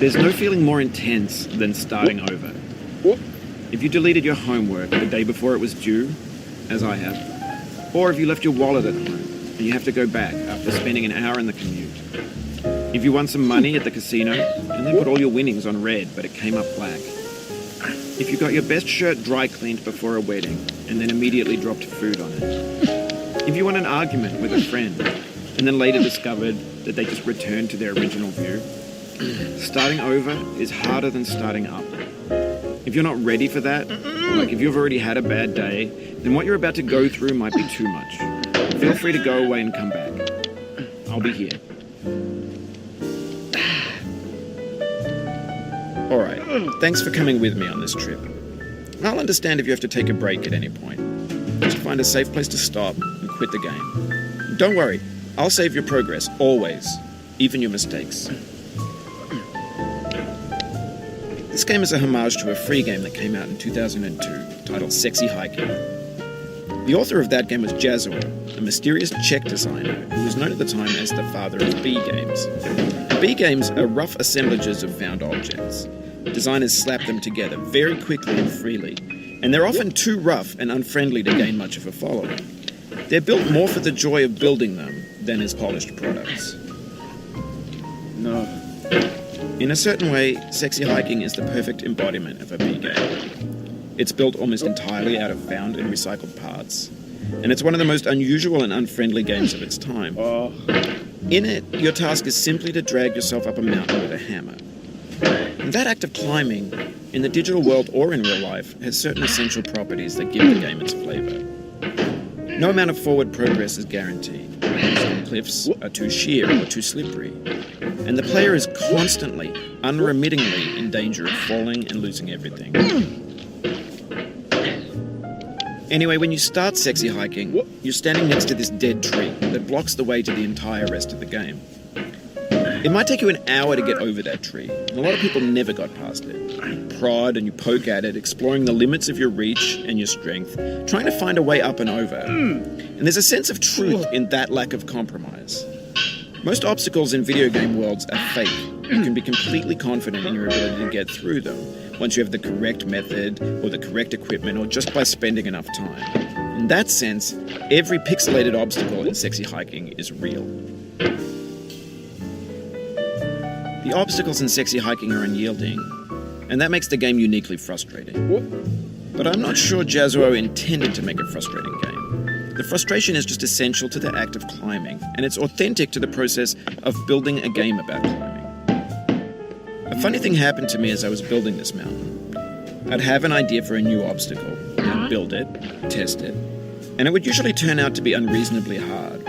There's no feeling more intense than starting over. If you deleted your homework the day before it was due, as I have, or if you left your wallet at home and you have to go back after spending an hour in the commute. If you won some money at the casino and then put all your winnings on red but it came up black. If you got your best shirt dry cleaned before a wedding and then immediately dropped food on it. If you won an argument with a friend and then later discovered that they just returned to their original view. Starting over is harder than starting up. If you're not ready for that, like if you've already had a bad day, then what you're about to go through might be too much. Feel free to go away and come back. I'll be here. Alright, thanks for coming with me on this trip. I'll understand if you have to take a break at any point. Just find a safe place to stop and quit the game. Don't worry, I'll save your progress, always, even your mistakes. This game is a homage to a free game that came out in 2002, titled Sexy Hiking. The author of that game was Jazzuo, a mysterious Czech designer who was known at the time as the father of B games. B games are rough assemblages of found objects. Designers slap them together very quickly and freely, and they're often too rough and unfriendly to gain much of a following. They're built more for the joy of building them than as polished products. No. In a certain way, Sexy Hiking is the perfect embodiment of a B game. It's built almost entirely out of found and recycled parts, and it's one of the most unusual and unfriendly games of its time. In it, your task is simply to drag yourself up a mountain with a hammer. And that act of climbing, in the digital world or in real life, has certain essential properties that give the game its flavor. No amount of forward progress is guaranteed. Some cliffs are too sheer or too slippery, and the player is constantly, unremittingly in danger of falling and losing everything. Anyway, when you start Sexy Hiking, you're standing next to this dead tree that blocks the way to the entire rest of the game. It might take you an hour to get over that tree, and a lot of people never got past it. You prod and you poke at it, exploring the limits of your reach and your strength, trying to find a way up and over. And there's a sense of truth in that lack of compromise. Most obstacles in video game worlds are fake. You can be completely confident in your ability to get through them once you have the correct method or the correct equipment or just by spending enough time. In that sense, every pixelated obstacle in Sexy Hiking is real. The obstacles in Sexy Hiking are unyielding, and that makes the game uniquely frustrating. But I'm not sure Jazzuo intended to make a frustrating game. The frustration is just essential to the act of climbing, and it's authentic to the process of building a game about climbing. A funny thing happened to me as I was building this mountain. I'd have an idea for a new obstacle, I'd build it, test it, and it would usually turn out to be unreasonably hard.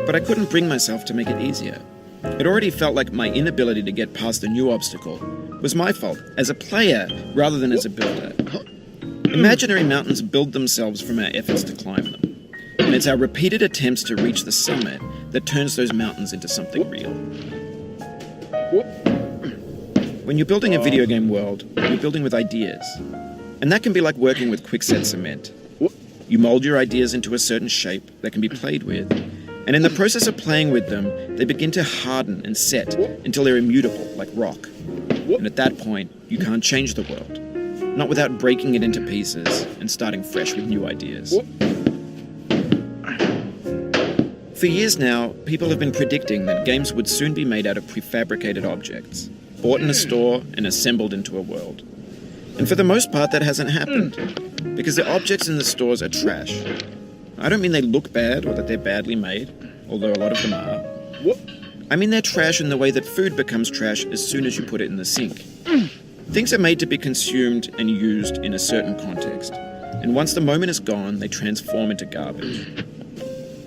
But I couldn't bring myself to make it easier. It already felt like my inability to get past the new obstacle was my fault as a player rather than as a builder. Imaginary mountains build themselves from our efforts to climb them, and it's our repeated attempts to reach the summit that turns those mountains into something real. When you're building a video game world, you're building with ideas, and that can be like working with quickset cement. You mold your ideas into a certain shape that can be played with, and in the process of playing with them, they begin to harden and set until they're immutable, like rock. And at that point, you can't change the world. Not without breaking it into pieces and starting fresh with new ideas. For years now, people have been predicting that games would soon be made out of prefabricated objects, bought in a store and assembled into a world. And for the most part, that hasn't happened, because the objects in the stores are trash. I don't mean they look bad or that they're badly made, although a lot of them are. I mean they're trash in the way that food becomes trash as soon as you put it in the sink. Things are made to be consumed and used in a certain context, and once the moment is gone, they transform into garbage.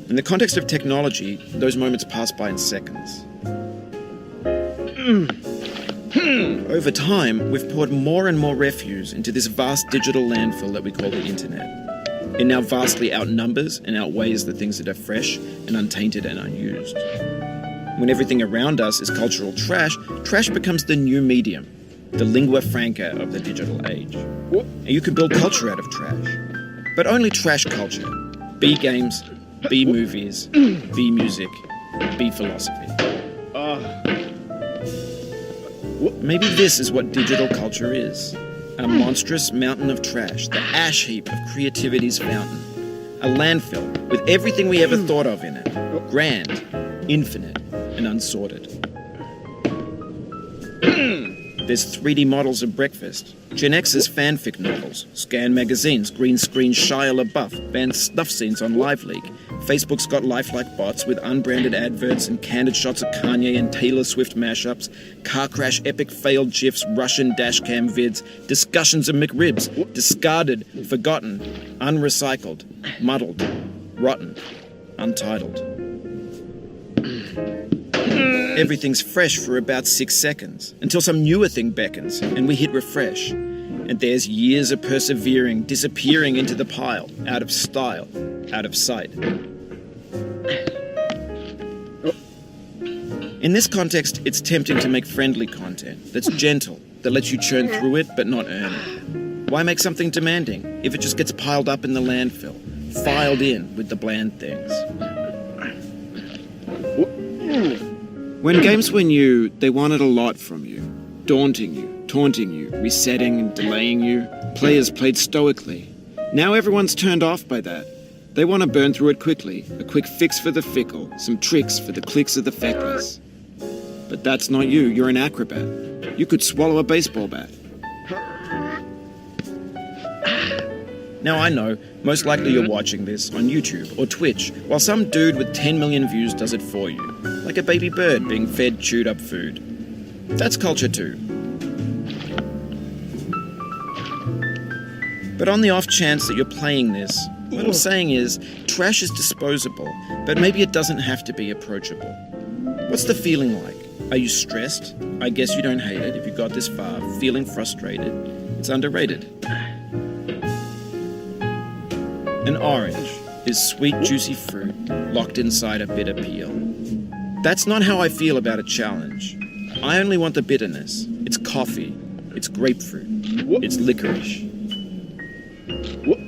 In the context of technology, those moments pass by in seconds. Over time, we've poured more and more refuse into this vast digital landfill that we call the internet. It now vastly outnumbers and outweighs the things that are fresh and untainted and unused. When everything around us is cultural trash, trash becomes the new medium, the lingua franca of the digital age. And you can build culture out of trash, but only trash culture. B games, B movies, B music, B philosophy. Maybe this is what digital culture is. A monstrous mountain of trash, the ash heap of creativity's fountain. A landfill with everything we ever thought of in it. Grand, infinite, and unsorted. There's 3D models of breakfast, Gen X's fanfic novels, Scan magazines, green screen Shia LaBeouf, banned snuff scenes on LiveLeak. Facebook's got lifelike bots with unbranded adverts and candid shots of Kanye and Taylor Swift mashups, car crash epic failed GIFs, Russian dashcam vids, discussions of McRibs, discarded, forgotten, unrecycled, muddled, rotten, untitled. Everything's fresh for about 6 seconds, until some newer thing beckons, and we hit refresh. And there's years of persevering, disappearing into the pile, out of style, out of sight. In this context, it's tempting to make friendly content that's gentle, that lets you churn through it but not earn it. Why make something demanding if it just gets piled up in the landfill, filed in with the bland things? When games were new, they wanted a lot from you. Daunting you, taunting you, resetting and delaying you. Players played stoically. Now everyone's turned off by that. They want to burn through it quickly, a quick fix for the fickle, some tricks for the clicks of the feckless. But that's not you, you're an acrobat. You could swallow a baseball bat. Now I know, most likely you're watching this on YouTube or Twitch, while some dude with 10 million views does it for you, like a baby bird being fed chewed up food. That's culture too. But on the off chance that you're playing this, what I'm saying is, trash is disposable, but maybe it doesn't have to be approachable. What's the feeling like? Are you stressed? I guess you don't hate it if you got this far. Feeling frustrated? It's underrated. An orange is sweet, juicy fruit locked inside a bitter peel. That's not how I feel about a challenge. I only want the bitterness. It's coffee. It's grapefruit. It's licorice. What?